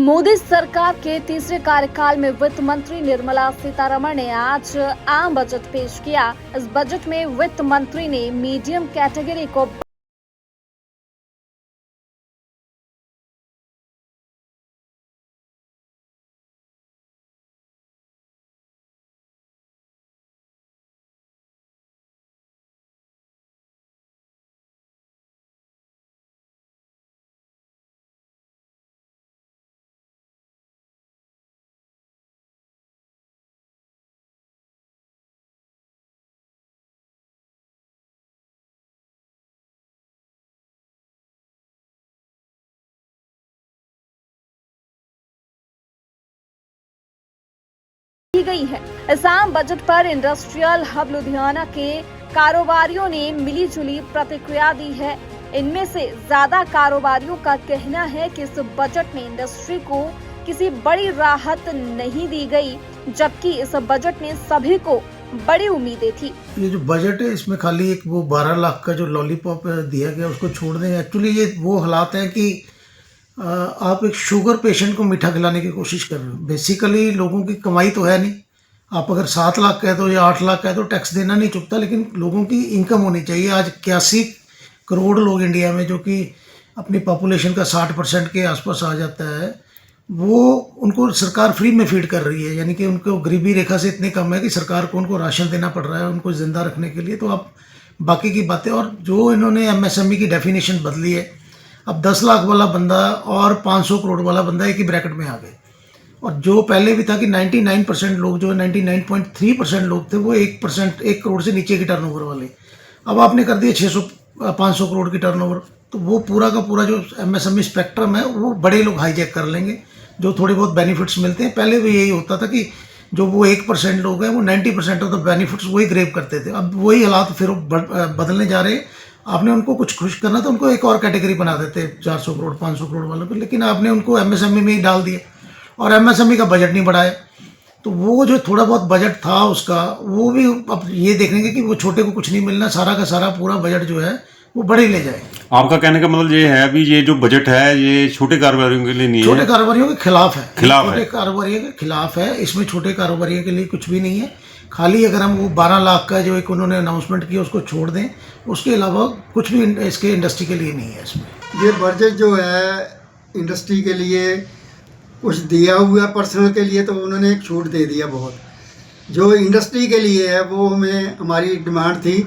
मोदी सरकार के तीसरे कार्यकाल में वित्त मंत्री निर्मला सीतारमण ने आज आम बजट पेश किया। इस बजट में वित्त मंत्री ने मीडियम कैटेगरी को की गई है। इस आम बजट पर इंडस्ट्रियल हब लुधियाना के कारोबारियों ने मिलीजुली प्रतिक्रिया दी है। इनमें से ज्यादा कारोबारियों का कहना है कि इस बजट में इंडस्ट्री को किसी बड़ी राहत नहीं दी गई, जबकि इस बजट में सभी को बड़ी उम्मीदें थी। ये जो बजट है इसमें खाली एक वो 12 लाख का जो लॉलीपॉप दिया गया उसको छोड़ दें। एक्चुअली ये वो हालात हैं कि आप एक शुगर पेशेंट को मीठा खिलाने की कोशिश कर रहे हो। बेसिकली लोगों की कमाई तो है नहीं। आप अगर 7 लाख कह दो या 8 लाख कह दो टैक्स देना नहीं चुकता, लेकिन लोगों की इनकम होनी चाहिए। आज 81 करोड़ लोग इंडिया में, जो कि अपनी पॉपुलेशन का 60% के आसपास आ जाता है, वो उनको सरकार फ्री में फीड कर रही है। यानी कि उनको गरीबी रेखा से इतने कम है कि सरकार को उनको राशन देना पड़ रहा है उनको ज़िंदा रखने के लिए। तो आप बाकी की बातें, और जो इन्होंने MSME की डेफिनेशन बदली है, अब 10 लाख वाला बंदा और 500 करोड़ वाला बंदा एक ही ब्रैकेट में आ गए। और जो पहले भी था कि 99% लोग, जो 99.3% लोग थे, वो 1 करोड़ से नीचे की टर्नओवर वाले, अब आपने कर दिया 500 करोड़ की टर्नओवर। तो वो पूरा का पूरा जो MSME स्पेक्ट्रम है वो बड़े लोग हाईजैक कर लेंगे, जो थोड़े बहुत बेनिफिट्स मिलते हैं। पहले भी यही होता था कि जो वो 1% लोग हैं वो 90% ऑफ द बेनिफिट्स वही ग्रेब करते थे। अब वही हालात फिर बदलने जा रहे हैं। आपने उनको कुछ खुश करना तो उनको एक और कैटेगरी बना देते 400 करोड़ 500 करोड़ वालों को, लेकिन आपने उनको MSME में ही डाल दिया और MSME का बजट नहीं बढ़ाया। तो वो जो थोड़ा बहुत बजट था उसका, वो भी अब ये देखेंगे कि वो छोटे को कुछ नहीं मिलना, सारा का सारा पूरा बजट जो है वो बड़े ले जाए। आपका कहने का मतलब ये है अभी ये जो बजट है ये छोटे कारोबारियों के लिए नहीं है, छोटे कारोबारियों के खिलाफ है। खिलाफ छोटे कारोबारियों के खिलाफ है। इसमें छोटे कारोबारियों के लिए कुछ भी नहीं है। खाली अगर हम वो 12 लाख का जो एक उन्होंने अनाउंसमेंट किया उसको छोड़ दें, उसके अलावा कुछ भी इसके इंडस्ट्री के लिए नहीं है। इसमें ये बजट जो है इंडस्ट्री के लिए कुछ दिया हुआ, पर्सनल के लिए तो उन्होंने एक छूट दे दिया बहुत। जो इंडस्ट्री के लिए है वो हमें, हमारी डिमांड थी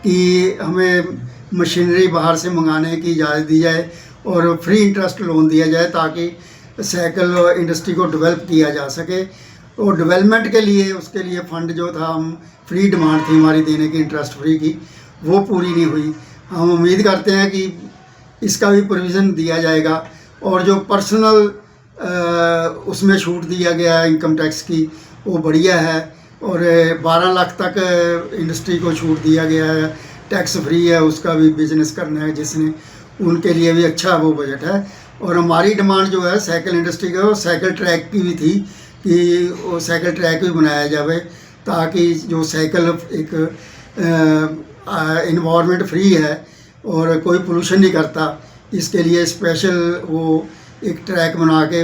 कि हमें मशीनरी बाहर से मंगाने की इजाज़त दी जाए और फ्री इंटरेस्ट लोन दिया जाए ताकि साइकिल इंडस्ट्री को डेवलप किया जा सके। और डेवलपमेंट के लिए उसके लिए फ़ंड जो था, हम फ्री डिमांड थी हमारी देने की इंटरेस्ट फ्री की, वो पूरी नहीं हुई। हम उम्मीद करते हैं कि इसका भी प्रोविज़न दिया जाएगा। और जो पर्सनल उसमें छूट दिया गया है इनकम टैक्स की, वो बढ़िया है। और 12 लाख तक इंडस्ट्री को छूट दिया गया है, टैक्स फ्री है। उसका भी बिजनेस करना है जिसने, उनके लिए भी अच्छा वो बजट है। और हमारी डिमांड जो है साइकिल इंडस्ट्री का, वो साइकिल ट्रैक की भी थी कि वो साइकिल ट्रैक भी बनाया जाए ताकि जो साइकिल एक इन्वायरमेंट फ्री है और कोई पोल्यूशन नहीं करता, इसके लिए स्पेशल वो एक ट्रैक बना के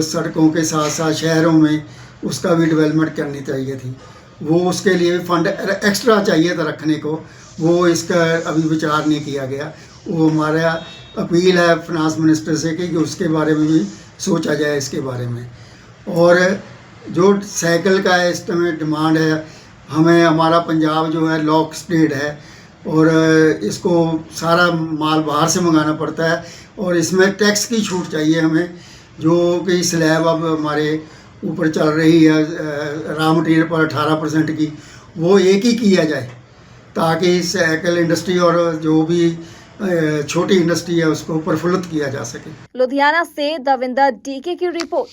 सड़कों के साथ साथ शहरों में उसका भी डेवलपमेंट करनी चाहिए थी। वो उसके लिए भी फंड एक्स्ट्रा चाहिए था रखने को, वो इसका अभी विचार नहीं किया गया। वो हमारा अपील है फाइनेंस मिनिस्टर से कि उसके बारे में भी सोचा जाए इसके बारे में। और जो साइकिल का इस समय डिमांड है, हमें, हमारा पंजाब जो है लॉक स्टेट है और इसको सारा माल बाहर से मंगाना पड़ता है और इसमें टैक्स की छूट चाहिए हमें, जो कि स्लैब अब हमारे ऊपर चल रही है रॉ मटेरियल पर 18% की, वो एक ही किया जाए ताकि साइकिल इंडस्ट्री और जो भी छोटी इंडस्ट्री है उसको प्रफुल्लित किया जा सके। लुधियाना से दविंदर DK की रिपोर्ट।